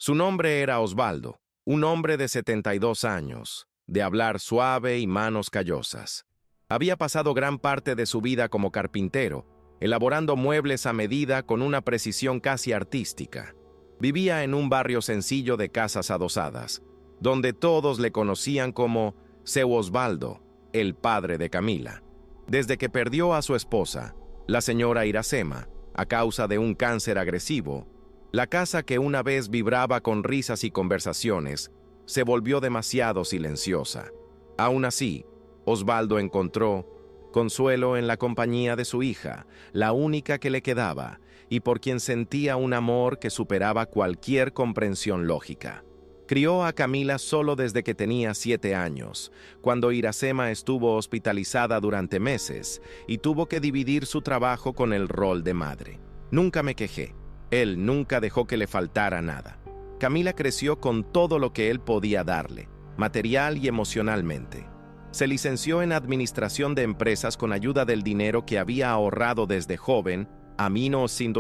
Su nombre era Osvaldo, un hombre de 72 años, de hablar suave y manos callosas. Había pasado gran parte de su vida como carpintero, elaborando muebles a medida con una precisión casi artística. Vivía en un barrio sencillo de casas adosadas, donde todos le conocían como Seu Osvaldo, el padre de Camila. Desde que perdió a su esposa, la señora Iracema, a causa de un cáncer agresivo, la casa que una vez vibraba con risas y conversaciones se volvió demasiado silenciosa. Aún así, Osvaldo encontró consuelo en la compañía de su hija, la única que le quedaba, y por quien sentía un amor que superaba cualquier comprensión lógica. Crió a Camila solo desde que tenía 7 años, cuando Iracema estuvo hospitalizada durante meses y tuvo que dividir su trabajo con el rol de madre. Nunca me quejé. Él nunca dejó que le faltara nada. Camila creció con todo lo que él podía darle, material y emocionalmente. Se licenció en administración de empresas con ayuda del dinero que había ahorrado desde joven, amino sin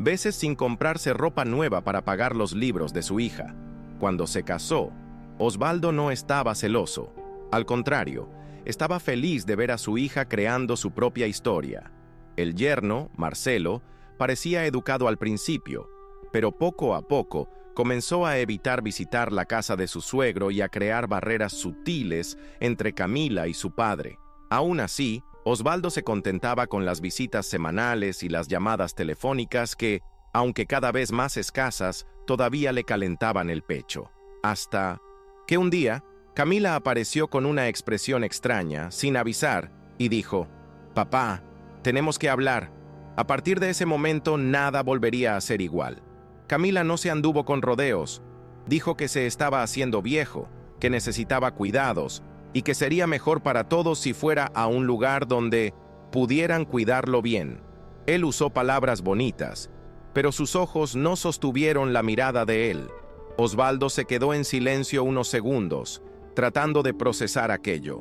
veces sin comprarse ropa nueva para pagar los libros de su hija. Cuando se casó, Osvaldo no estaba celoso. Al contrario, estaba feliz de ver a su hija creando su propia historia. El yerno, Marcelo, parecía educado al principio, pero poco a poco comenzó a evitar visitar la casa de su suegro y a crear barreras sutiles entre Camila y su padre. Aún así, Osvaldo se contentaba con las visitas semanales y las llamadas telefónicas que, aunque cada vez más escasas, todavía le calentaban el pecho. Hasta que un día, Camila apareció con una expresión extraña, sin avisar, y dijo: «Papá, tenemos que hablar». A partir de ese momento, nada volvería a ser igual. Camila no se anduvo con rodeos. Dijo que se estaba haciendo viejo, que necesitaba cuidados, y que sería mejor para todos si fuera a un lugar donde pudieran cuidarlo bien. Él usó palabras bonitas, pero sus ojos no sostuvieron la mirada de él. Osvaldo se quedó en silencio unos segundos, tratando de procesar aquello.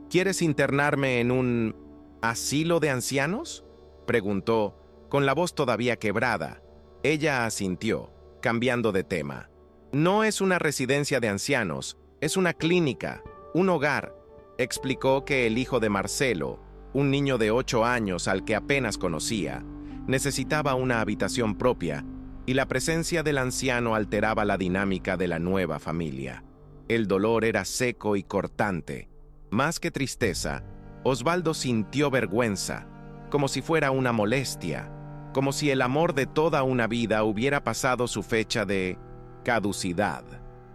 «¿Quieres internarme en un asilo de ancianos?», preguntó, con la voz todavía quebrada. Ella asintió, cambiando de tema. «No es una residencia de ancianos, es una clínica, un hogar», explicó que el hijo de Marcelo, un niño de 8 años al que apenas conocía, necesitaba una habitación propia, y la presencia del anciano alteraba la dinámica de la nueva familia. El dolor era seco y cortante. Más que tristeza, Osvaldo sintió vergüenza, como si fuera una molestia, como si el amor de toda una vida hubiera pasado su fecha de caducidad.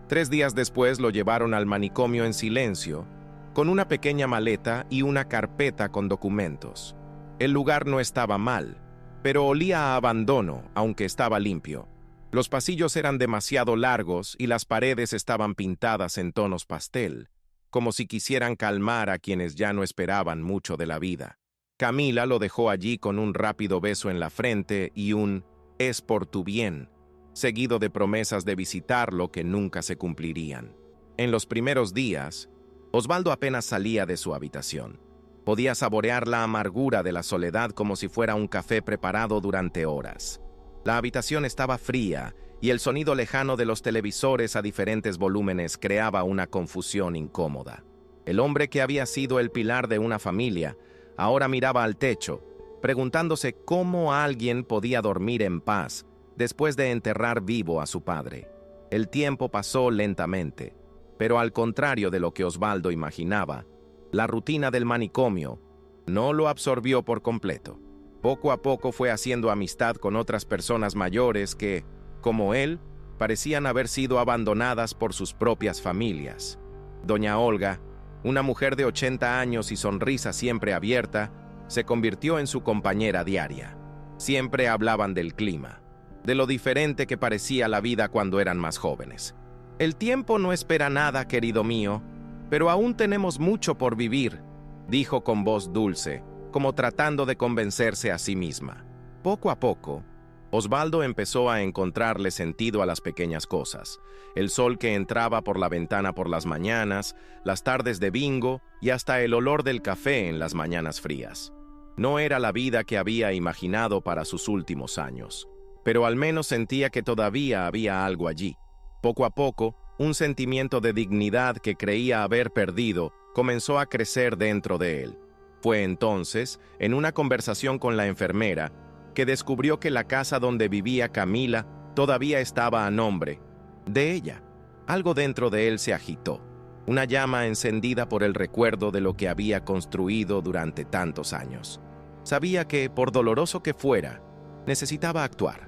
3 días después lo llevaron al manicomio en silencio, con una pequeña maleta y una carpeta con documentos. El lugar no estaba mal, pero olía a abandono, aunque estaba limpio. Los pasillos eran demasiado largos y las paredes estaban pintadas en tonos pastel, como si quisieran calmar a quienes ya no esperaban mucho de la vida. Camila lo dejó allí con un rápido beso en la frente y un «es por tu bien», seguido de promesas de visitarlo que nunca se cumplirían. En los primeros días, Osvaldo apenas salía de su habitación. Podía saborear la amargura de la soledad como si fuera un café preparado durante horas. La habitación estaba fría y el sonido lejano de los televisores a diferentes volúmenes creaba una confusión incómoda. El hombre que había sido el pilar de una familia ahora miraba al techo, preguntándose cómo alguien podía dormir en paz después de enterrar vivo a su padre. El tiempo pasó lentamente, pero al contrario de lo que Osvaldo imaginaba, la rutina del manicomio no lo absorbió por completo. Poco a poco fue haciendo amistad con otras personas mayores que, como él, parecían haber sido abandonadas por sus propias familias. Doña Olga, una mujer de 80 años y sonrisa siempre abierta, se convirtió en su compañera diaria. Siempre hablaban del clima, de lo diferente que parecía la vida cuando eran más jóvenes. «El tiempo no espera nada, querido mío, pero aún tenemos mucho por vivir», dijo con voz dulce, como tratando de convencerse a sí misma. Poco a poco, Osvaldo empezó a encontrarle sentido a las pequeñas cosas: el sol que entraba por la ventana por las mañanas, las tardes de bingo y hasta el olor del café en las mañanas frías. No era la vida que había imaginado para sus últimos años, pero al menos sentía que todavía había algo allí. Poco a poco, un sentimiento de dignidad que creía haber perdido comenzó a crecer dentro de él. Fue entonces, en una conversación con la enfermera, que descubrió que la casa donde vivía Camila todavía estaba a nombre de ella. Algo dentro de él se agitó, una llama encendida por el recuerdo de lo que había construido durante tantos años. Sabía que, por doloroso que fuera, necesitaba actuar.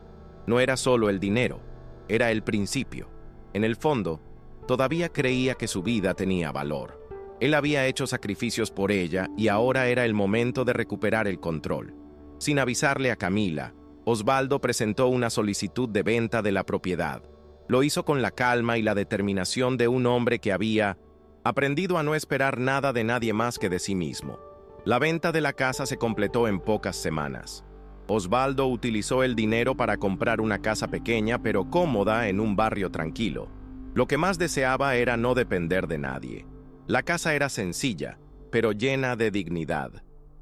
No era solo el dinero, era el principio. En el fondo, todavía creía que su vida tenía valor. Él había hecho sacrificios por ella y ahora era el momento de recuperar el control. Sin avisarle a Camila, Osvaldo presentó una solicitud de venta de la propiedad. Lo hizo con la calma y la determinación de un hombre que había aprendido a no esperar nada de nadie más que de sí mismo. La venta de la casa se completó en pocas semanas. Osvaldo utilizó el dinero para comprar una casa pequeña pero cómoda en un barrio tranquilo. Lo que más deseaba era no depender de nadie. La casa era sencilla, pero llena de dignidad.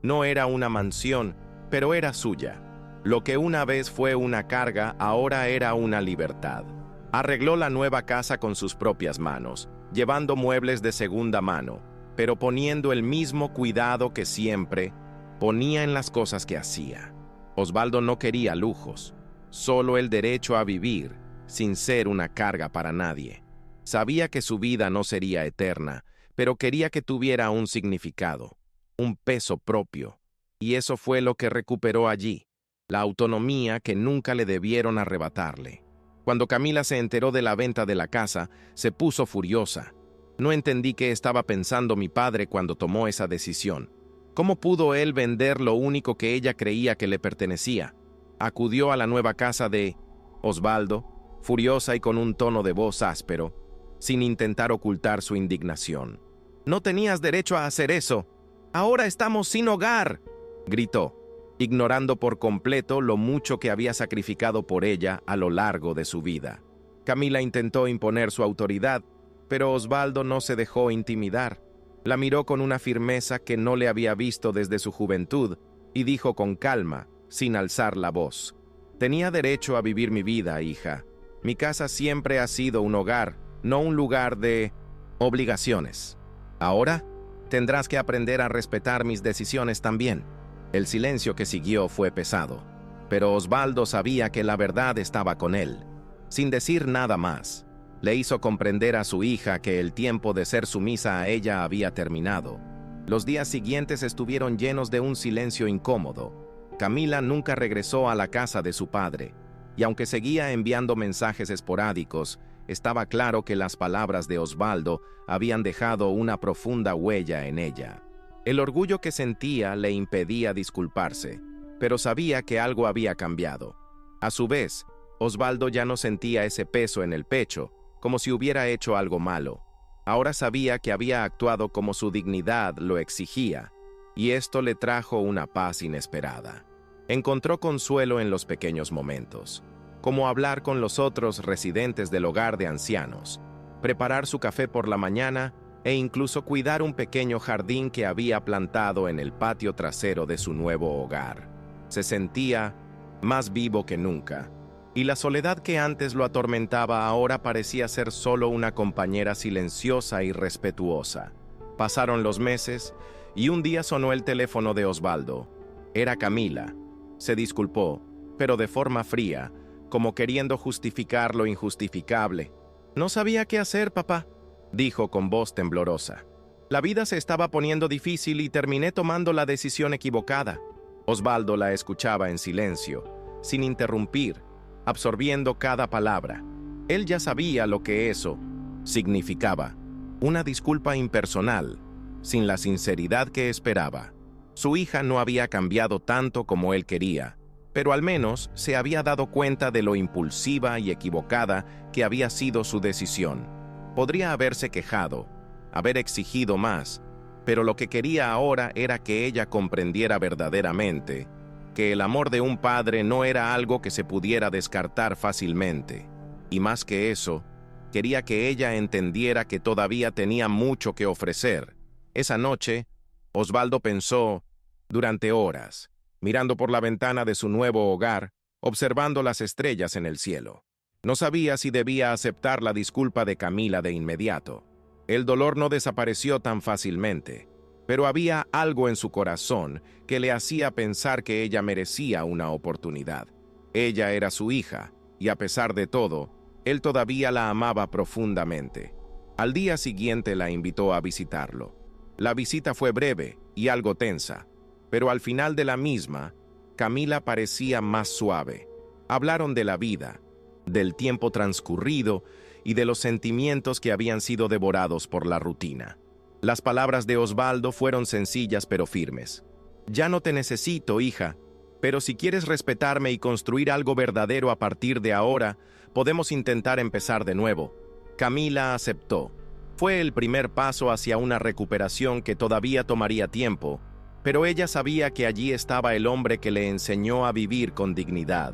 No era una mansión, pero era suya. Lo que una vez fue una carga, ahora era una libertad. Arregló la nueva casa con sus propias manos, llevando muebles de segunda mano, pero poniendo el mismo cuidado que siempre ponía en las cosas que hacía. Osvaldo no quería lujos, solo el derecho a vivir, sin ser una carga para nadie. Sabía que su vida no sería eterna, pero quería que tuviera un significado, un peso propio, y eso fue lo que recuperó allí, la autonomía que nunca le debieron arrebatarle. Cuando Camila se enteró de la venta de la casa, se puso furiosa. No entendí qué estaba pensando mi padre cuando tomó esa decisión. ¿Cómo pudo él vender lo único que ella creía que le pertenecía? Acudió a la nueva casa de Osvaldo, furiosa y con un tono de voz áspero, sin intentar ocultar su indignación. «No tenías derecho a hacer eso. Ahora estamos sin hogar», gritó, ignorando por completo lo mucho que había sacrificado por ella a lo largo de su vida. Camila intentó imponer su autoridad, pero Osvaldo no se dejó intimidar. La miró con una firmeza que no le había visto desde su juventud y dijo con calma, sin alzar la voz: «Tenía derecho a vivir mi vida, hija. Mi casa siempre ha sido un hogar, no un lugar de obligaciones. Ahora tendrás que aprender a respetar mis decisiones también». El silencio que siguió fue pesado, pero Osvaldo sabía que la verdad estaba con él. Sin decir nada más, le hizo comprender a su hija que el tiempo de ser sumisa a ella había terminado. Los días siguientes estuvieron llenos de un silencio incómodo. Camila nunca regresó a la casa de su padre, y aunque seguía enviando mensajes esporádicos, estaba claro que las palabras de Osvaldo habían dejado una profunda huella en ella. El orgullo que sentía le impedía disculparse, pero sabía que algo había cambiado. A su vez, Osvaldo ya no sentía ese peso en el pecho, como si hubiera hecho algo malo. Ahora sabía que había actuado como su dignidad lo exigía, y esto le trajo una paz inesperada. Encontró consuelo en los pequeños momentos, como hablar con los otros residentes del hogar de ancianos, preparar su café por la mañana e incluso cuidar un pequeño jardín que había plantado en el patio trasero de su nuevo hogar. Se sentía más vivo que nunca, y la soledad que antes lo atormentaba ahora parecía ser solo una compañera silenciosa y respetuosa. Pasaron los meses, y un día sonó el teléfono de Osvaldo. Era Camila. Se disculpó, pero de forma fría, como queriendo justificar lo injustificable. «No sabía qué hacer, papá», dijo con voz temblorosa. «La vida se estaba poniendo difícil y terminé tomando la decisión equivocada». Osvaldo la escuchaba en silencio, sin interrumpir, absorbiendo cada palabra. Él ya sabía lo que eso significaba. Una disculpa impersonal, sin la sinceridad que esperaba. Su hija no había cambiado tanto como él quería, pero al menos se había dado cuenta de lo impulsiva y equivocada que había sido su decisión. Podría haberse quejado, haber exigido más, pero lo que quería ahora era que ella comprendiera verdaderamente que el amor de un padre no era algo que se pudiera descartar fácilmente. Y más que eso, quería que ella entendiera que todavía tenía mucho que ofrecer. Esa noche, Osvaldo pensó durante horas. Mirando por la ventana de su nuevo hogar, observando las estrellas en el cielo. No sabía si debía aceptar la disculpa de Camila de inmediato. El dolor no desapareció tan fácilmente, pero había algo en su corazón que le hacía pensar que ella merecía una oportunidad. Ella era su hija, y a pesar de todo, él todavía la amaba profundamente. Al día siguiente la invitó a visitarlo. La visita fue breve y algo tensa, pero al final de la misma, Camila parecía más suave. Hablaron de la vida, del tiempo transcurrido y de los sentimientos que habían sido devorados por la rutina. Las palabras de Osvaldo fueron sencillas pero firmes. «Ya no te necesito, hija, pero si quieres respetarme y construir algo verdadero a partir de ahora, podemos intentar empezar de nuevo». Camila aceptó. Fue el primer paso hacia una recuperación que todavía tomaría tiempo, pero ella sabía que allí estaba el hombre que le enseñó a vivir con dignidad.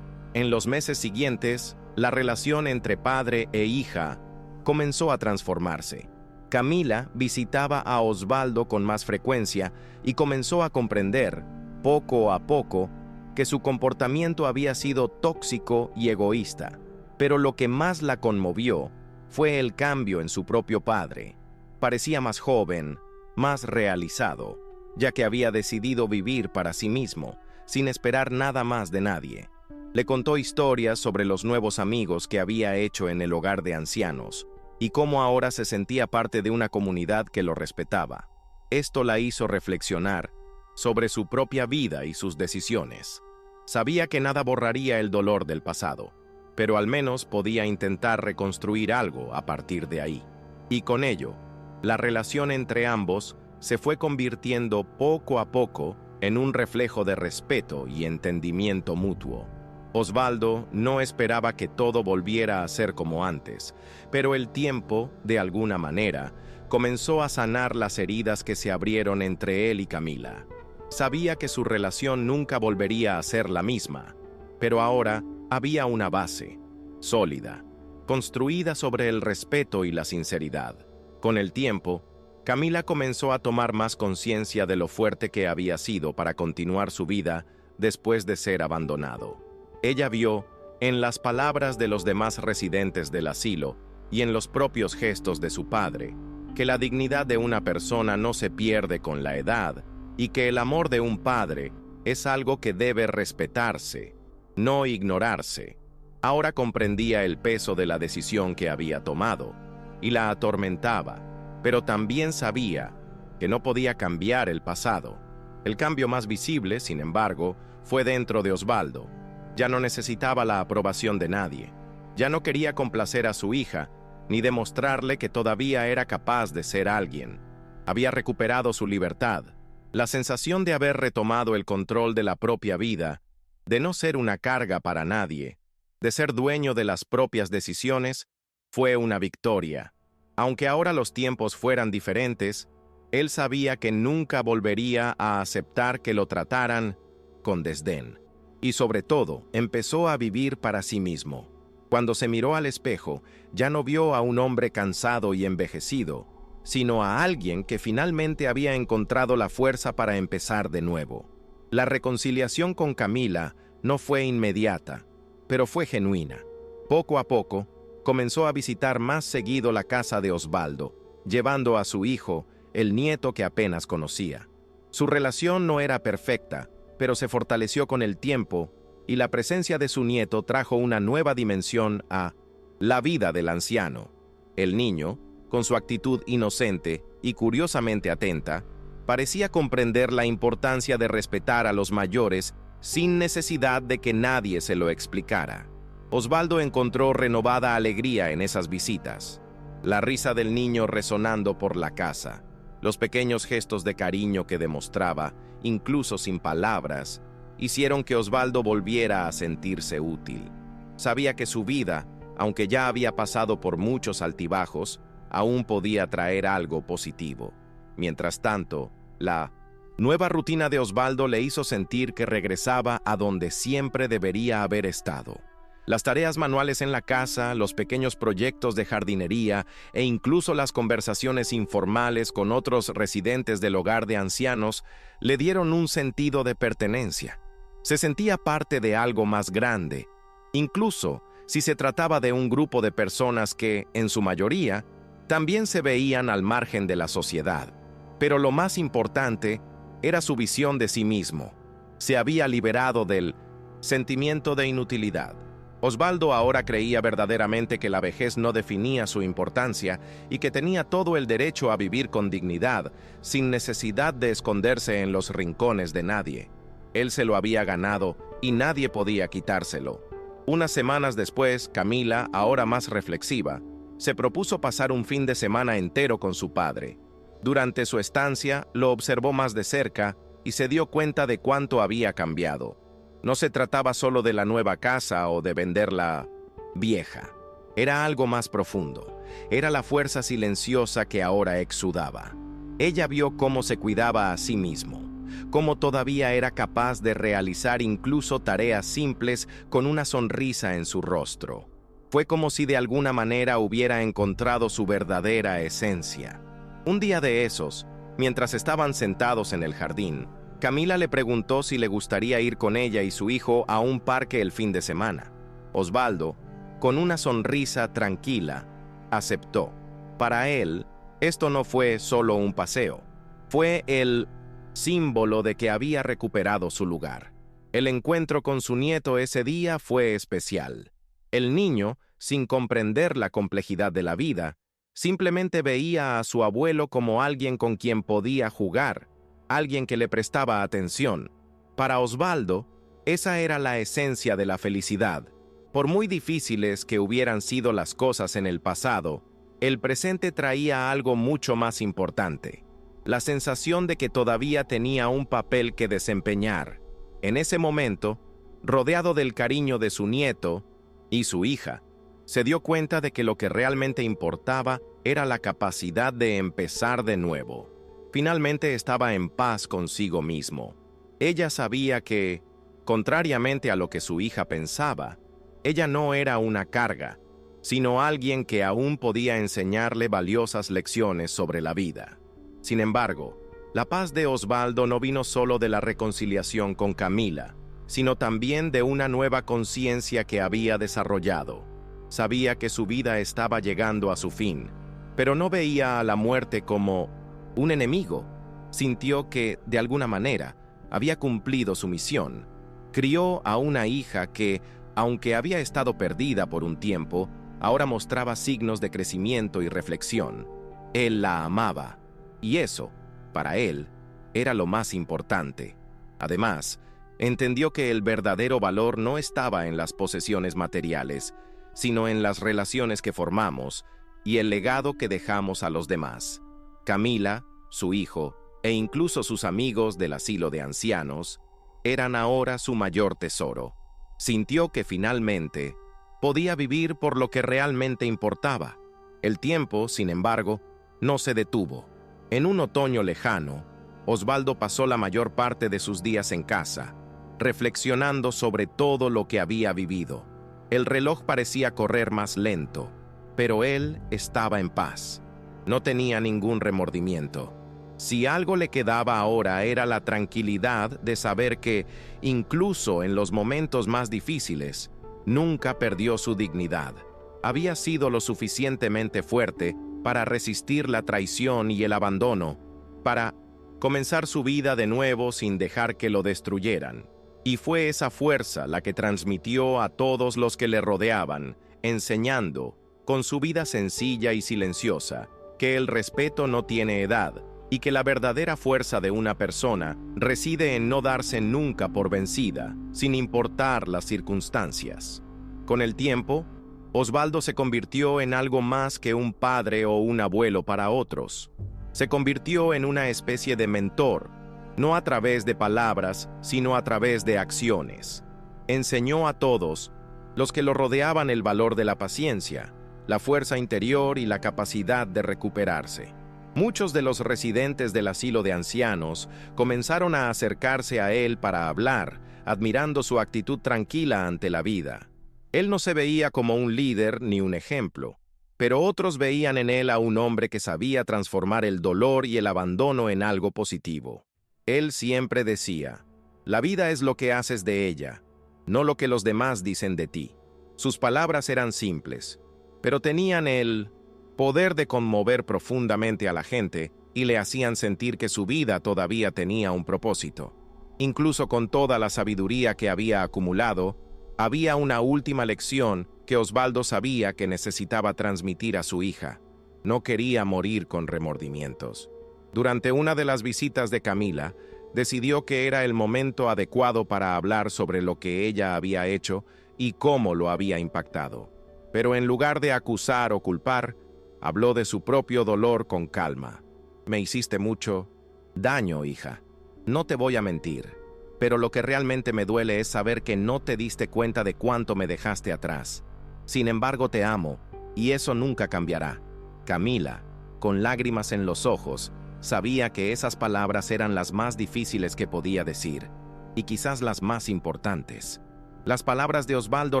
En los meses siguientes, la relación entre padre e hija comenzó a transformarse. Camila visitaba a Osvaldo con más frecuencia y comenzó a comprender, poco a poco, que su comportamiento había sido tóxico y egoísta. Pero lo que más la conmovió fue el cambio en su propio padre. Parecía más joven, más realizado, ya que había decidido vivir para sí mismo, sin esperar nada más de nadie. Le contó historias sobre los nuevos amigos que había hecho en el hogar de ancianos, y cómo ahora se sentía parte de una comunidad que lo respetaba. Esto la hizo reflexionar sobre su propia vida y sus decisiones. Sabía que nada borraría el dolor del pasado, pero al menos podía intentar reconstruir algo a partir de ahí. Y con ello, la relación entre ambos se fue convirtiendo poco a poco en un reflejo de respeto y entendimiento mutuo. Osvaldo no esperaba que todo volviera a ser como antes, pero el tiempo, de alguna manera, comenzó a sanar las heridas que se abrieron entre él y Camila. Sabía que su relación nunca volvería a ser la misma, pero ahora había una base, sólida, construida sobre el respeto y la sinceridad. Con el tiempo, Camila comenzó a tomar más conciencia de lo fuerte que había sido para continuar su vida después de ser abandonado. Ella vio, en las palabras de los demás residentes del asilo y en los propios gestos de su padre, que la dignidad de una persona no se pierde con la edad y que el amor de un padre es algo que debe respetarse, no ignorarse. Ahora comprendía el peso de la decisión que había tomado y la atormentaba, pero también sabía que no podía cambiar el pasado. El cambio más visible, sin embargo, fue dentro de Osvaldo. Ya no necesitaba la aprobación de nadie. Ya no quería complacer a su hija, ni demostrarle que todavía era capaz de ser alguien. Había recuperado su libertad. La sensación de haber retomado el control de la propia vida, de no ser una carga para nadie, de ser dueño de las propias decisiones, fue una victoria. Aunque ahora los tiempos fueran diferentes, él sabía que nunca volvería a aceptar que lo trataran con desdén. Y sobre todo, empezó a vivir para sí mismo. Cuando se miró al espejo, ya no vio a un hombre cansado y envejecido, sino a alguien que finalmente había encontrado la fuerza para empezar de nuevo. La reconciliación con Camila no fue inmediata, pero fue genuina. Poco a poco, comenzó a visitar más seguido la casa de Osvaldo, llevando a su hijo, el nieto que apenas conocía. Su relación no era perfecta, pero se fortaleció con el tiempo, y la presencia de su nieto trajo una nueva dimensión a la vida del anciano. El niño, con su actitud inocente y curiosamente atenta, parecía comprender la importancia de respetar a los mayores sin necesidad de que nadie se lo explicara. Osvaldo encontró renovada alegría en esas visitas. La risa del niño resonando por la casa, los pequeños gestos de cariño que demostraba, incluso sin palabras, hicieron que Osvaldo volviera a sentirse útil. Sabía que su vida, aunque ya había pasado por muchos altibajos, aún podía traer algo positivo. Mientras tanto, la nueva rutina de Osvaldo le hizo sentir que regresaba a donde siempre debería haber estado. Las tareas manuales en la casa, los pequeños proyectos de jardinería e incluso las conversaciones informales con otros residentes del hogar de ancianos le dieron un sentido de pertenencia. Se sentía parte de algo más grande, incluso si se trataba de un grupo de personas que, en su mayoría, también se veían al margen de la sociedad. Pero lo más importante era su visión de sí mismo. Se había liberado del sentimiento de inutilidad. Osvaldo ahora creía verdaderamente que la vejez no definía su importancia y que tenía todo el derecho a vivir con dignidad, sin necesidad de esconderse en los rincones de nadie. Él se lo había ganado y nadie podía quitárselo. Unas semanas después, Camila, ahora más reflexiva, se propuso pasar un fin de semana entero con su padre. Durante su estancia, lo observó más de cerca y se dio cuenta de cuánto había cambiado. No se trataba solo de la nueva casa o de vender la vieja. Era algo más profundo. Era la fuerza silenciosa que ahora exudaba. Ella vio cómo se cuidaba a sí mismo, cómo todavía era capaz de realizar incluso tareas simples con una sonrisa en su rostro. Fue como si de alguna manera hubiera encontrado su verdadera esencia. Un día de esos, mientras estaban sentados en el jardín, Camila le preguntó si le gustaría ir con ella y su hijo a un parque el fin de semana. Osvaldo, con una sonrisa tranquila, aceptó. Para él, esto no fue solo un paseo, fue el símbolo de que había recuperado su lugar. El encuentro con su nieto ese día fue especial. El niño, sin comprender la complejidad de la vida, simplemente veía a su abuelo como alguien con quien podía jugar, alguien que le prestaba atención. Para Osvaldo, esa era la esencia de la felicidad. Por muy difíciles que hubieran sido las cosas en el pasado, el presente traía algo mucho más importante: la sensación de que todavía tenía un papel que desempeñar. En ese momento, rodeado del cariño de su nieto y su hija, se dio cuenta de que lo que realmente importaba era la capacidad de empezar de nuevo. Finalmente estaba en paz consigo mismo. Ella sabía que, contrariamente a lo que su hija pensaba, ella no era una carga, sino alguien que aún podía enseñarle valiosas lecciones sobre la vida. Sin embargo, la paz de Osvaldo no vino solo de la reconciliación con Camila, sino también de una nueva conciencia que había desarrollado. Sabía que su vida estaba llegando a su fin, pero no veía a la muerte como un enemigo. Sintió que, de alguna manera, había cumplido su misión. Crió a una hija que, aunque había estado perdida por un tiempo, ahora mostraba signos de crecimiento y reflexión. Él la amaba, y eso, para él, era lo más importante. Además, entendió que el verdadero valor no estaba en las posesiones materiales, sino en las relaciones que formamos y el legado que dejamos a los demás. Camila, su hijo, e incluso sus amigos del asilo de ancianos, eran ahora su mayor tesoro. Sintió que finalmente podía vivir por lo que realmente importaba. El tiempo, sin embargo, no se detuvo. En un otoño lejano, Osvaldo pasó la mayor parte de sus días en casa, reflexionando sobre todo lo que había vivido. El reloj parecía correr más lento, pero él estaba en paz. No tenía ningún remordimiento. Si algo le quedaba ahora era la tranquilidad de saber que, incluso en los momentos más difíciles, nunca perdió su dignidad. Había sido lo suficientemente fuerte para resistir la traición y el abandono, para comenzar su vida de nuevo sin dejar que lo destruyeran. Y fue esa fuerza la que transmitió a todos los que le rodeaban, enseñando, con su vida sencilla y silenciosa, que el respeto no tiene edad y que la verdadera fuerza de una persona reside en no darse nunca por vencida, sin importar las circunstancias. Con el tiempo, Osvaldo se convirtió en algo más que un padre o un abuelo para otros. Se convirtió en una especie de mentor, no a través de palabras, sino a través de acciones. Enseñó a todos los que lo rodeaban el valor de la paciencia, la fuerza interior y la capacidad de recuperarse. Muchos de los residentes del asilo de ancianos comenzaron a acercarse a él para hablar, admirando su actitud tranquila ante la vida. Él no se veía como un líder ni un ejemplo, pero otros veían en él a un hombre que sabía transformar el dolor y el abandono en algo positivo. Él siempre decía: La vida es lo que haces de ella, no lo que los demás dicen de ti. Sus palabras eran simples, pero tenían el poder de conmover profundamente a la gente y le hacían sentir que su vida todavía tenía un propósito. Incluso con toda la sabiduría que había acumulado, había una última lección que Osvaldo sabía que necesitaba transmitir a su hija. No quería morir con remordimientos. Durante una de las visitas de Camila, decidió que era el momento adecuado para hablar sobre lo que ella había hecho y cómo lo había impactado. Pero en lugar de acusar o culpar, habló de su propio dolor con calma. Me hiciste mucho daño, hija. No te voy a mentir, pero lo que realmente me duele es saber que no te diste cuenta de cuánto me dejaste atrás. Sin embargo, te amo, y eso nunca cambiará. Camila, con lágrimas en los ojos, sabía que esas palabras eran las más difíciles que podía decir, y quizás las más importantes. Las palabras de Osvaldo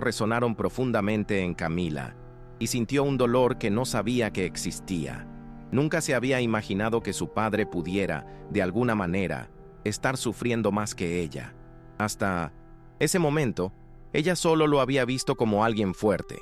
resonaron profundamente en Camila, y sintió un dolor que no sabía que existía. Nunca se había imaginado que su padre pudiera, de alguna manera, estar sufriendo más que ella. Hasta ese momento, ella solo lo había visto como alguien fuerte,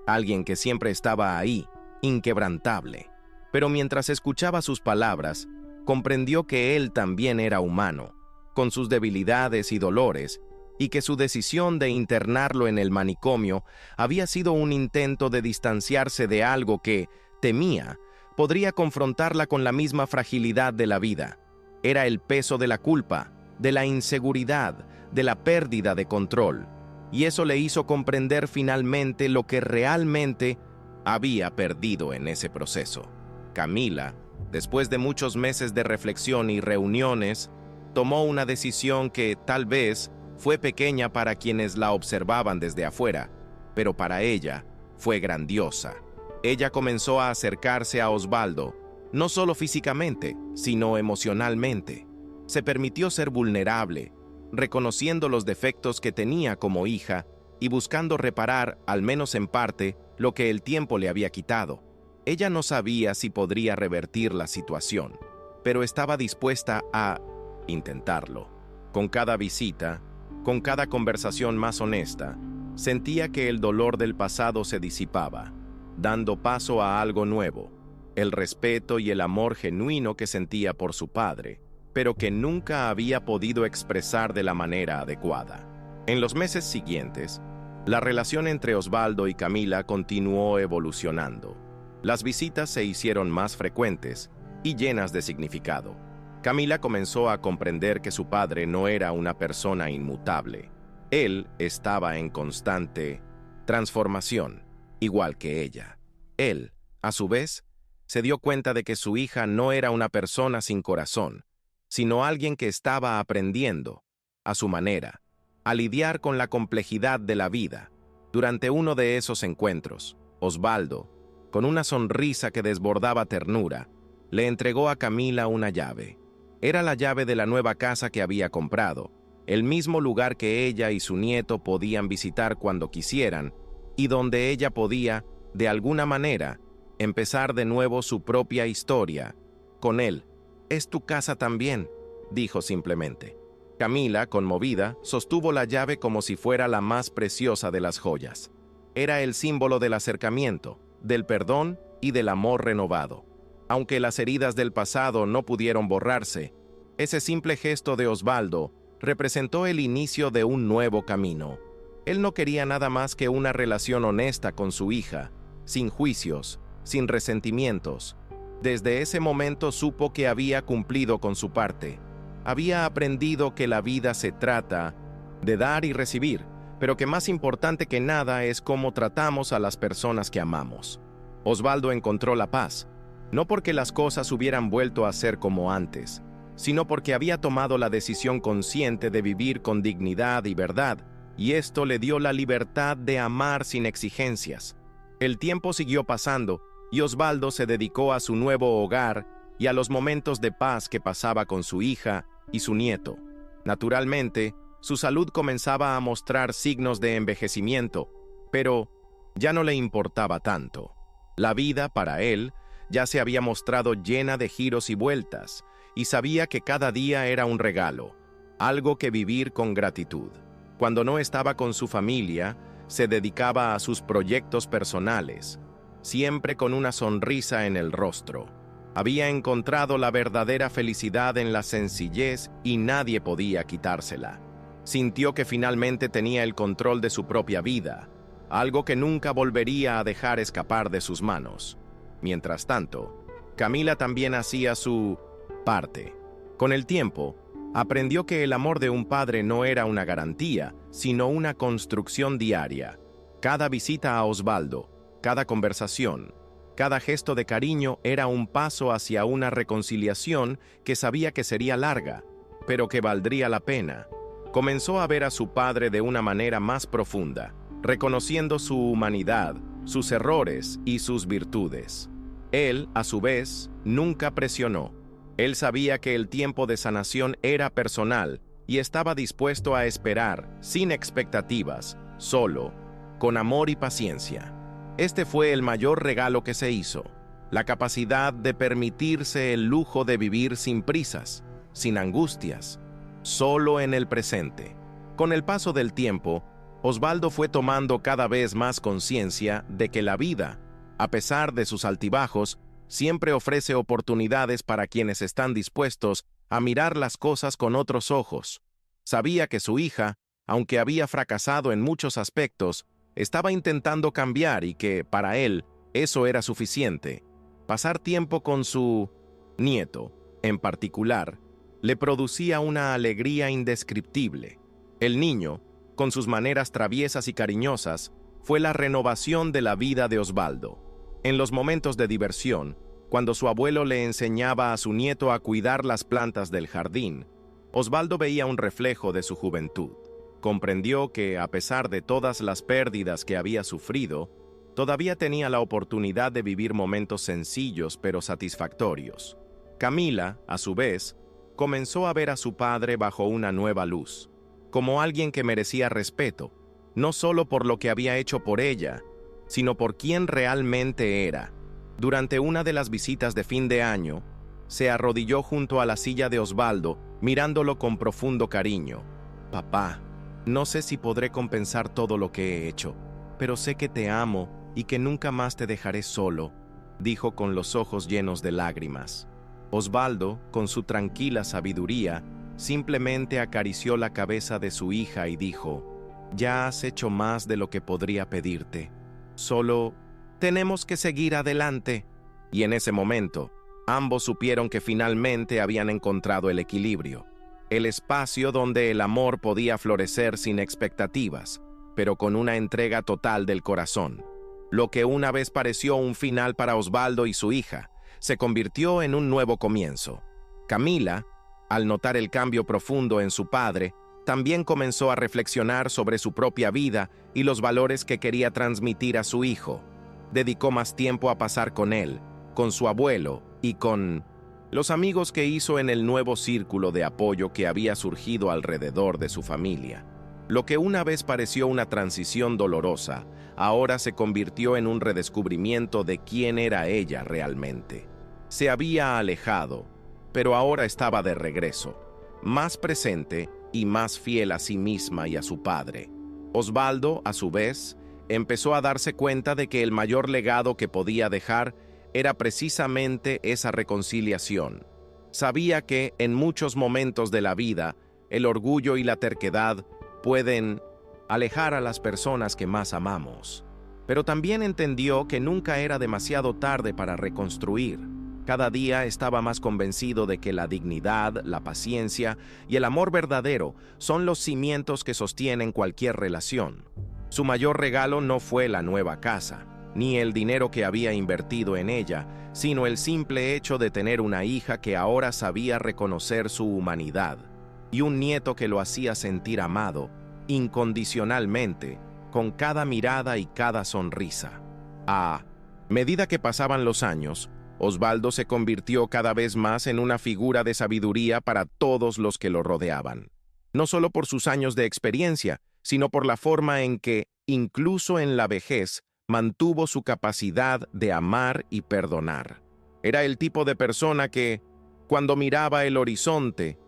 alguien que siempre estaba ahí, inquebrantable. Pero mientras escuchaba sus palabras, comprendió que él también era humano, con sus debilidades y dolores, y que su decisión de internarlo en el manicomio había sido un intento de distanciarse de algo que, temía, podría confrontarla con la misma fragilidad de la vida. Era el peso de la culpa, de la inseguridad, de la pérdida de control, y eso le hizo comprender finalmente lo que realmente había perdido en ese proceso. Camila, después de muchos meses de reflexión y reuniones, tomó una decisión que, tal vez, fue pequeña para quienes la observaban desde afuera, pero para ella fue grandiosa. Ella comenzó a acercarse a Osvaldo, no solo físicamente, sino emocionalmente. Se permitió ser vulnerable, reconociendo los defectos que tenía como hija y buscando reparar, al menos en parte, lo que el tiempo le había quitado. Ella no sabía si podría revertir la situación, pero estaba dispuesta a intentarlo. Con cada visita, con cada conversación más honesta, sentía que el dolor del pasado se disipaba, dando paso a algo nuevo, el respeto y el amor genuino que sentía por su padre, pero que nunca había podido expresar de la manera adecuada. En los meses siguientes, la relación entre Osvaldo y Camila continuó evolucionando. Las visitas se hicieron más frecuentes y llenas de significado. Camila comenzó a comprender que su padre no era una persona inmutable. Él estaba en constante transformación, igual que ella. Él, a su vez, se dio cuenta de que su hija no era una persona sin corazón, sino alguien que estaba aprendiendo, a su manera, a lidiar con la complejidad de la vida. Durante uno de esos encuentros, Osvaldo, con una sonrisa que desbordaba ternura, le entregó a Camila una llave. Era la llave de la nueva casa que había comprado, el mismo lugar que ella y su nieto podían visitar cuando quisieran, y donde ella podía, de alguna manera, empezar de nuevo su propia historia. Con él. «Es tu casa también», dijo simplemente. Camila, conmovida, sostuvo la llave como si fuera la más preciosa de las joyas. Era el símbolo del acercamiento, del perdón y del amor renovado. Aunque las heridas del pasado no pudieron borrarse, ese simple gesto de Osvaldo representó el inicio de un nuevo camino. Él no quería nada más que una relación honesta con su hija, sin juicios, sin resentimientos. Desde ese momento supo que había cumplido con su parte. Había aprendido que la vida se trata de dar y recibir, pero que más importante que nada es cómo tratamos a las personas que amamos. Osvaldo encontró la paz, no porque las cosas hubieran vuelto a ser como antes, sino porque había tomado la decisión consciente de vivir con dignidad y verdad, y esto le dio la libertad de amar sin exigencias. El tiempo siguió pasando, y Osvaldo se dedicó a su nuevo hogar y a los momentos de paz que pasaba con su hija y su nieto. Naturalmente, su salud comenzaba a mostrar signos de envejecimiento, pero ya no le importaba tanto. La vida, para él, ya se había mostrado llena de giros y vueltas, y sabía que cada día era un regalo. algo que vivir con gratitud. Cuando no estaba con su familia, se dedicaba a sus proyectos personales, siempre con una sonrisa en el rostro. Había encontrado la verdadera felicidad en la sencillez y nadie podía quitársela. Sintió que finalmente tenía el control de su propia vida, algo que nunca volvería a dejar escapar de sus manos. Mientras tanto, Camila también hacía su parte. Con el tiempo, aprendió que el amor de un padre no era una garantía, sino una construcción diaria. Cada visita a Osvaldo, cada conversación, cada gesto de cariño era un paso hacia una reconciliación que sabía que sería larga, pero que valdría la pena. Comenzó a ver a su padre de una manera más profunda, reconociendo su humanidad, sus errores y sus virtudes. Él, a su vez, nunca presionó. Él sabía que el tiempo de sanación era personal y estaba dispuesto a esperar, sin expectativas, solo, con amor y paciencia. Este fue el mayor regalo que se hizo, la capacidad de permitirse el lujo de vivir sin prisas, sin angustias, solo en el presente. Con el paso del tiempo, Osvaldo fue tomando cada vez más conciencia de que la vida, a pesar de sus altibajos, siempre ofrece oportunidades para quienes están dispuestos a mirar las cosas con otros ojos. Sabía que su hija, aunque había fracasado en muchos aspectos, estaba intentando cambiar y que, para él, eso era suficiente. Pasar tiempo con su nieto, en particular, le producía una alegría indescriptible. El niño, con sus maneras traviesas y cariñosas, fue la renovación de la vida de Osvaldo. En los momentos de diversión, cuando su abuelo le enseñaba a su nieto a cuidar las plantas del jardín, Osvaldo veía un reflejo de su juventud. Comprendió que, a pesar de todas las pérdidas que había sufrido, todavía tenía la oportunidad de vivir momentos sencillos pero satisfactorios. Camila, a su vez, comenzó a ver a su padre bajo una nueva luz, como alguien que merecía respeto, no solo por lo que había hecho por ella, sino por quién realmente era. Durante una de las visitas de fin de año, se arrodilló junto a la silla de Osvaldo, mirándolo con profundo cariño. «Papá, no sé si podré compensar todo lo que he hecho, pero sé que te amo y que nunca más te dejaré solo», dijo con los ojos llenos de lágrimas. Osvaldo, con su tranquila sabiduría, simplemente acarició la cabeza de su hija y dijo: «Ya has hecho más de lo que podría pedirte. Solo tenemos que seguir adelante». Y en ese momento, ambos supieron que finalmente habían encontrado el equilibrio, el espacio donde el amor podía florecer sin expectativas, pero con una entrega total del corazón. Lo que una vez pareció un final para Osvaldo y su hija, se convirtió en un nuevo comienzo. Camila, al notar el cambio profundo en su padre, también comenzó a reflexionar sobre su propia vida y los valores que quería transmitir a su hijo. Dedicó más tiempo a pasar con él, con su abuelo y con los amigos que hizo en el nuevo círculo de apoyo que había surgido alrededor de su familia. Lo que una vez pareció una transición dolorosa, ahora se convirtió en un redescubrimiento de quién era ella realmente. Se había alejado, pero ahora estaba de regreso, más presente y más fiel a sí misma y a su padre. Osvaldo, a su vez, empezó a darse cuenta de que el mayor legado que podía dejar era precisamente esa reconciliación. Sabía que, en muchos momentos de la vida, el orgullo y la terquedad pueden alejar a las personas que más amamos. Pero también entendió que nunca era demasiado tarde para reconstruir. Cada día estaba más convencido de que la dignidad, la paciencia y el amor verdadero son los cimientos que sostienen cualquier relación. Su mayor regalo no fue la nueva casa, ni el dinero que había invertido en ella, sino el simple hecho de tener una hija que ahora sabía reconocer su humanidad, y un nieto que lo hacía sentir amado, incondicionalmente, con cada mirada y cada sonrisa. A medida que pasaban los años, Osvaldo se convirtió cada vez más en una figura de sabiduría para todos los que lo rodeaban. No solo por sus años de experiencia, sino por la forma en que, incluso en la vejez, mantuvo su capacidad de amar y perdonar. Era el tipo de persona que, cuando miraba el horizonte,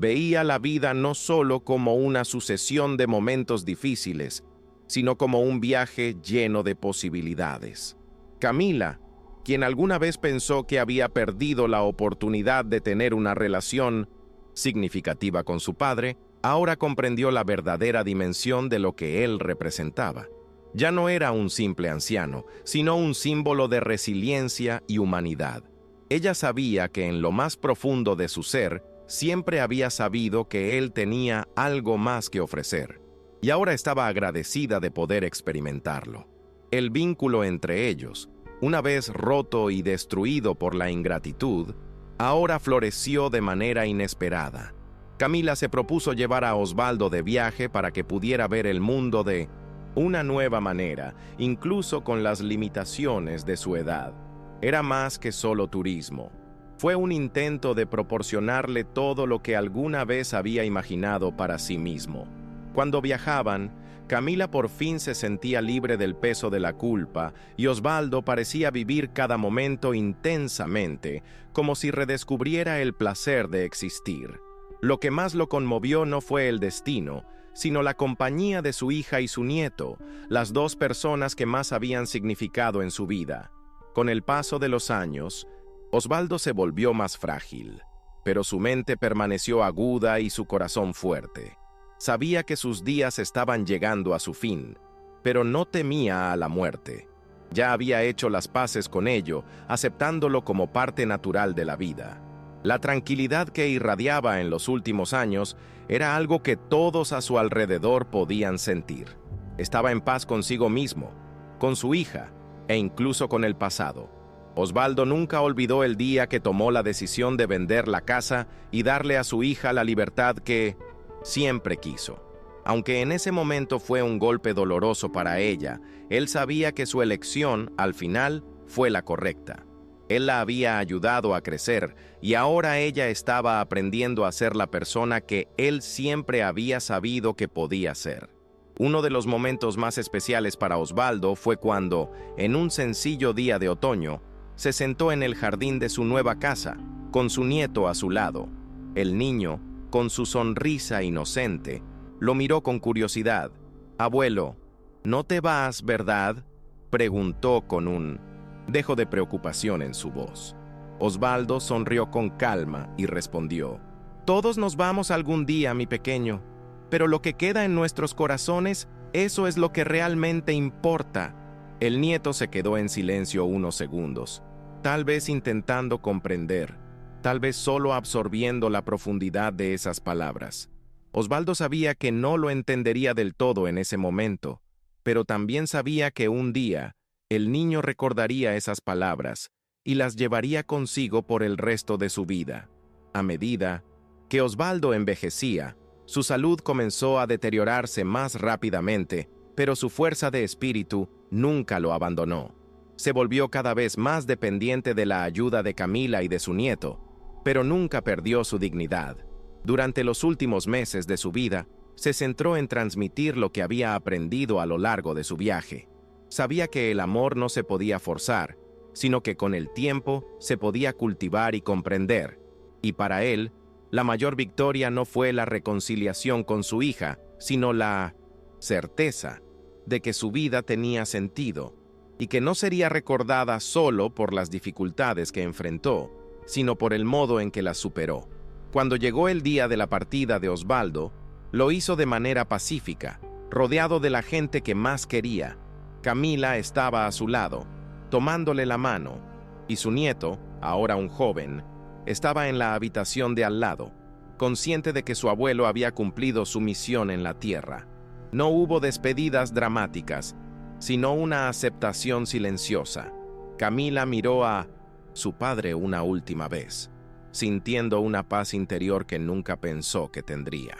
Veía la vida no solo como una sucesión de momentos difíciles, sino como un viaje lleno de posibilidades. Camila, quien alguna vez pensó que había perdido la oportunidad de tener una relación significativa con su padre, ahora comprendió la verdadera dimensión de lo que él representaba. Ya no era un simple anciano, sino un símbolo de resiliencia y humanidad. Ella sabía que en lo más profundo de su ser, siempre había sabido que él tenía algo más que ofrecer, y ahora estaba agradecida de poder experimentarlo. El vínculo entre ellos, una vez roto y destruido por la ingratitud, ahora floreció de manera inesperada. Camila se propuso llevar a Osvaldo de viaje para que pudiera ver el mundo de una nueva manera, incluso con las limitaciones de su edad. Era más que solo turismo. Fue un intento de proporcionarle todo lo que alguna vez había imaginado para sí mismo. Cuando viajaban, Camila por fin se sentía libre del peso de la culpa y Osvaldo parecía vivir cada momento intensamente, como si redescubriera el placer de existir. Lo que más lo conmovió no fue el destino, sino la compañía de su hija y su nieto, las dos personas que más habían significado en su vida. Con el paso de los años, Osvaldo se volvió más frágil, pero su mente permaneció aguda y su corazón fuerte. Sabía que sus días estaban llegando a su fin, pero no temía a la muerte. Ya había hecho las paces con ello, aceptándolo como parte natural de la vida. La tranquilidad que irradiaba en los últimos años era algo que todos a su alrededor podían sentir. Estaba en paz consigo mismo, con su hija e incluso con el pasado. Osvaldo nunca olvidó el día que tomó la decisión de vender la casa y darle a su hija la libertad que siempre quiso. Aunque en ese momento fue un golpe doloroso para ella, él sabía que su elección, al final, fue la correcta. Él la había ayudado a crecer y ahora ella estaba aprendiendo a ser la persona que él siempre había sabido que podía ser. Uno de los momentos más especiales para Osvaldo fue cuando, en un sencillo día de otoño, se sentó en el jardín de su nueva casa, con su nieto a su lado. El niño, con su sonrisa inocente, lo miró con curiosidad. «Abuelo, ¿no te vas, verdad?», preguntó con un dejo de preocupación en su voz. Osvaldo sonrió con calma y respondió: «Todos nos vamos algún día, mi pequeño, pero lo que queda en nuestros corazones, eso es lo que realmente importa». El nieto se quedó en silencio unos segundos, tal vez intentando comprender, tal vez solo absorbiendo la profundidad de esas palabras. Osvaldo sabía que no lo entendería del todo en ese momento, pero también sabía que un día el niño recordaría esas palabras y las llevaría consigo por el resto de su vida. A medida que Osvaldo envejecía, su salud comenzó a deteriorarse más rápidamente, pero su fuerza de espíritu nunca lo abandonó. Se volvió cada vez más dependiente de la ayuda de Camila y de su nieto, pero nunca perdió su dignidad. Durante los últimos meses de su vida, se centró en transmitir lo que había aprendido a lo largo de su viaje. Sabía que el amor no se podía forzar, sino que con el tiempo se podía cultivar y comprender. Y para él, la mayor victoria no fue la reconciliación con su hija, sino la certeza de que su vida tenía sentido y que no sería recordada solo por las dificultades que enfrentó, sino por el modo en que las superó. Cuando llegó el día de la partida de Osvaldo, lo hizo de manera pacífica, rodeado de la gente que más quería. Camila estaba a su lado, tomándole la mano, y su nieto, ahora un joven, estaba en la habitación de al lado, consciente de que su abuelo había cumplido su misión en la tierra. No hubo despedidas dramáticas, sino una aceptación silenciosa. Camila miró a su padre una última vez, sintiendo una paz interior que nunca pensó que tendría.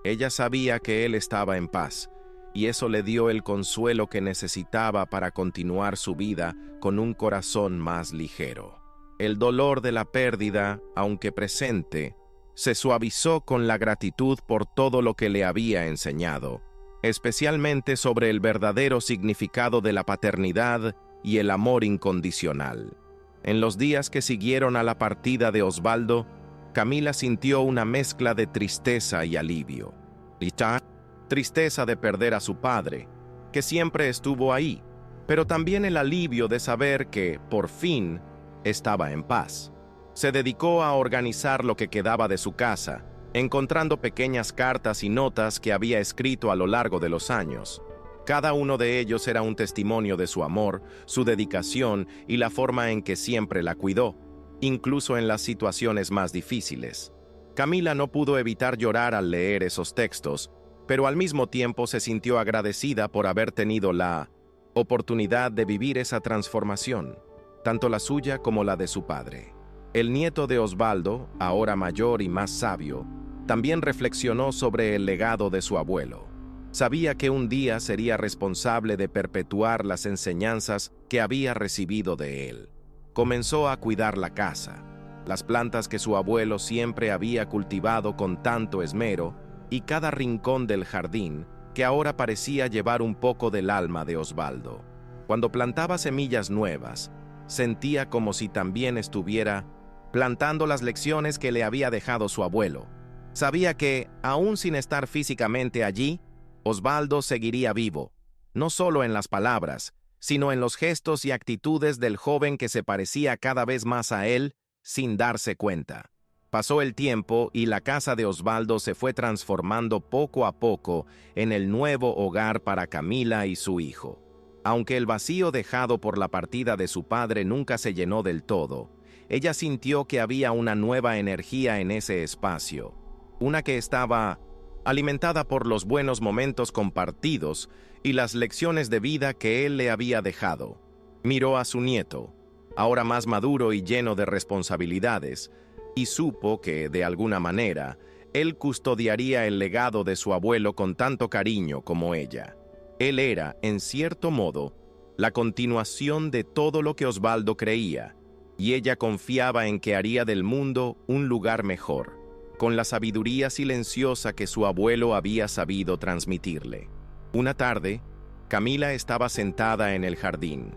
Ella sabía que él estaba en paz, y eso le dio el consuelo que necesitaba para continuar su vida con un corazón más ligero. El dolor de la pérdida, aunque presente, se suavizó con la gratitud por todo lo que le había enseñado, especialmente sobre el verdadero significado de la paternidad y el amor incondicional. En los días que siguieron a la partida de Osvaldo, Camila sintió una mezcla de tristeza y alivio. Tristeza de perder a su padre, que siempre estuvo ahí, pero también el alivio de saber que, por fin, estaba en paz. Se dedicó a organizar lo que quedaba de su casa, encontrando pequeñas cartas y notas que había escrito a lo largo de los años. Cada uno de ellos era un testimonio de su amor, su dedicación y la forma en que siempre la cuidó, incluso en las situaciones más difíciles. Camila no pudo evitar llorar al leer esos textos, pero al mismo tiempo se sintió agradecida por haber tenido la oportunidad de vivir esa transformación, tanto la suya como la de su padre. El nieto de Osvaldo, ahora mayor y más sabio, también reflexionó sobre el legado de su abuelo. Sabía que un día sería responsable de perpetuar las enseñanzas que había recibido de él. Comenzó a cuidar la casa, las plantas que su abuelo siempre había cultivado con tanto esmero y cada rincón del jardín que ahora parecía llevar un poco del alma de Osvaldo. Cuando plantaba semillas nuevas, sentía como si también estuviera plantando las lecciones que le había dejado su abuelo. Sabía que, aún sin estar físicamente allí, Osvaldo seguiría vivo, no solo en las palabras, sino en los gestos y actitudes del joven que se parecía cada vez más a él sin darse cuenta. Pasó el tiempo y la casa de Osvaldo se fue transformando poco a poco en el nuevo hogar para Camila y su hijo. Aunque el vacío dejado por la partida de su padre nunca se llenó del todo, ella sintió que había una nueva energía en ese espacio, una que estaba alimentada por los buenos momentos compartidos y las lecciones de vida que él le había dejado. Miró a su nieto, ahora más maduro y lleno de responsabilidades, y supo que, de alguna manera, él custodiaría el legado de su abuelo con tanto cariño como ella. Él era, en cierto modo, la continuación de todo lo que Osvaldo creía, y ella confiaba en que haría del mundo un lugar mejor, con la sabiduría silenciosa que su abuelo había sabido transmitirle. Una tarde, Camila estaba sentada en el jardín,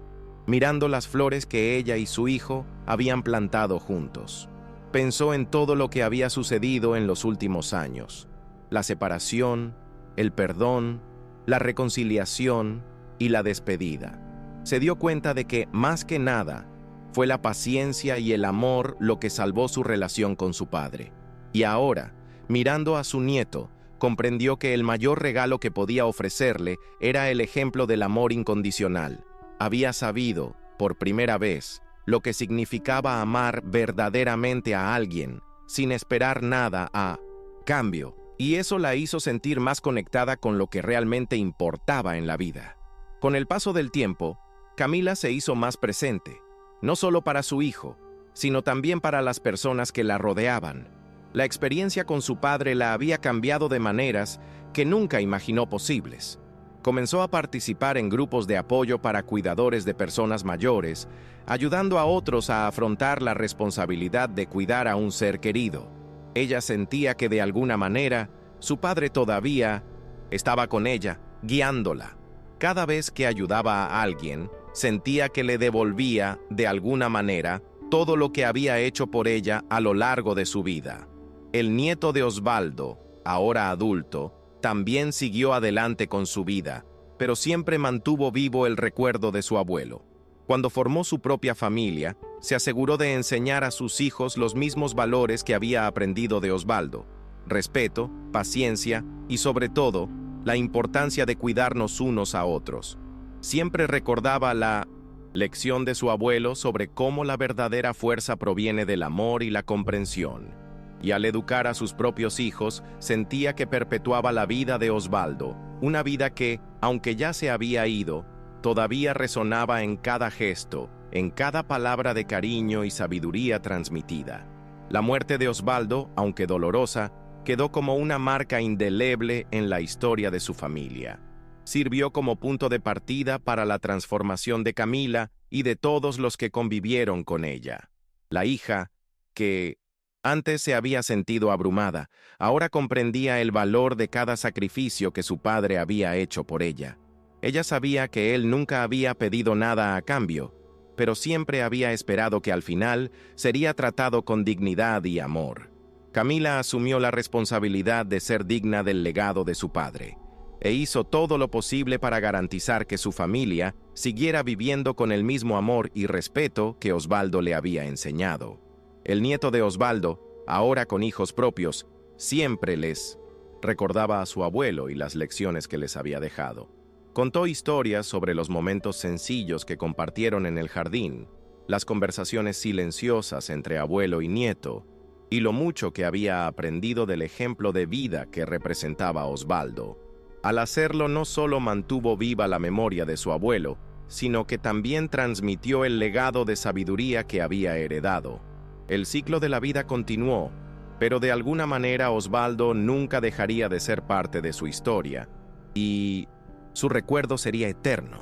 mirando las flores que ella y su hijo habían plantado juntos. Pensó en todo lo que había sucedido en los últimos años: la separación, el perdón, la reconciliación y la despedida. Se dio cuenta de que, más que nada, fue la paciencia y el amor lo que salvó su relación con su padre. Y ahora, mirando a su nieto, comprendió que el mayor regalo que podía ofrecerle era el ejemplo del amor incondicional. Había sabido, por primera vez, lo que significaba amar verdaderamente a alguien, sin esperar nada a cambio, y eso la hizo sentir más conectada con lo que realmente importaba en la vida. Con el paso del tiempo, Camila se hizo más presente, no solo para su hijo, sino también para las personas que la rodeaban. La experiencia con su padre la había cambiado de maneras que nunca imaginó posibles. Comenzó a participar en grupos de apoyo para cuidadores de personas mayores, ayudando a otros a afrontar la responsabilidad de cuidar a un ser querido. Ella sentía que de alguna manera su padre todavía estaba con ella, guiándola. Cada vez que ayudaba a alguien, sentía que le devolvía, de alguna manera, todo lo que había hecho por ella a lo largo de su vida. El nieto de Osvaldo, ahora adulto, también siguió adelante con su vida, pero siempre mantuvo vivo el recuerdo de su abuelo. Cuando formó su propia familia, se aseguró de enseñar a sus hijos los mismos valores que había aprendido de Osvaldo: respeto, paciencia y, sobre todo, la importancia de cuidarnos unos a otros. Siempre recordaba la lección de su abuelo sobre cómo la verdadera fuerza proviene del amor y la comprensión. Y al educar a sus propios hijos, sentía que perpetuaba la vida de Osvaldo, una vida que, aunque ya se había ido, todavía resonaba en cada gesto, en cada palabra de cariño y sabiduría transmitida. La muerte de Osvaldo, aunque dolorosa, quedó como una marca indeleble en la historia de su familia. Sirvió como punto de partida para la transformación de Camila y de todos los que convivieron con ella. La hija, que antes se había sentido abrumada, ahora comprendía el valor de cada sacrificio que su padre había hecho por ella. Ella sabía que él nunca había pedido nada a cambio, pero siempre había esperado que al final sería tratado con dignidad y amor. Camila asumió la responsabilidad de ser digna del legado de su padre, e hizo todo lo posible para garantizar que su familia siguiera viviendo con el mismo amor y respeto que Osvaldo le había enseñado. El nieto de Osvaldo, ahora con hijos propios, siempre les recordaba a su abuelo y las lecciones que les había dejado. Contó historias sobre los momentos sencillos que compartieron en el jardín, las conversaciones silenciosas entre abuelo y nieto, y lo mucho que había aprendido del ejemplo de vida que representaba Osvaldo. Al hacerlo, no solo mantuvo viva la memoria de su abuelo, sino que también transmitió el legado de sabiduría que había heredado. El ciclo de la vida continuó, pero de alguna manera Osvaldo nunca dejaría de ser parte de su historia, y su recuerdo sería eterno,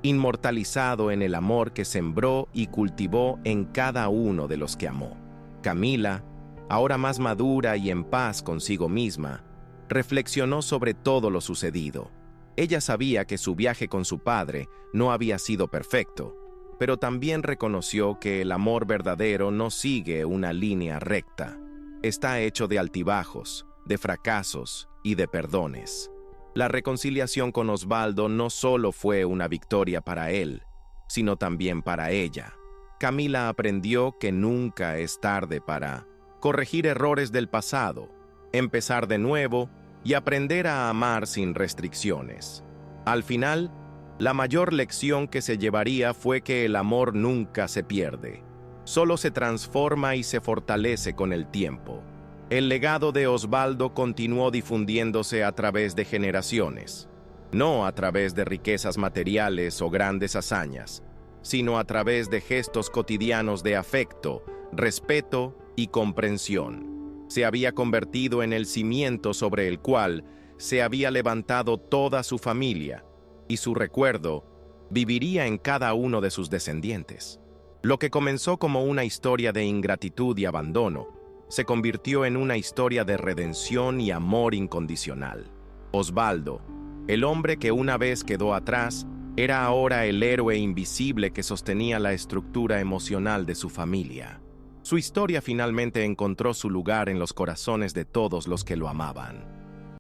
inmortalizado en el amor que sembró y cultivó en cada uno de los que amó. Camila, ahora más madura y en paz consigo misma, reflexionó sobre todo lo sucedido. Ella sabía que su viaje con su padre no había sido perfecto, pero también reconoció que el amor verdadero no sigue una línea recta. Está hecho de altibajos, de fracasos y de perdones. La reconciliación con Osvaldo no solo fue una victoria para él, sino también para ella. Camila aprendió que nunca es tarde para corregir errores del pasado, empezar de nuevo y aprender a amar sin restricciones. Al final, la mayor lección que se llevaría fue que el amor nunca se pierde, solo se transforma y se fortalece con el tiempo. El legado de Osvaldo continuó difundiéndose a través de generaciones, no a través de riquezas materiales o grandes hazañas, sino a través de gestos cotidianos de afecto, respeto y comprensión. Se había convertido en el cimiento sobre el cual se había levantado toda su familia, y su recuerdo viviría en cada uno de sus descendientes. Lo que comenzó como una historia de ingratitud y abandono, se convirtió en una historia de redención y amor incondicional. Osvaldo, el hombre que una vez quedó atrás, era ahora el héroe invisible que sostenía la estructura emocional de su familia. Su historia finalmente encontró su lugar en los corazones de todos los que lo amaban.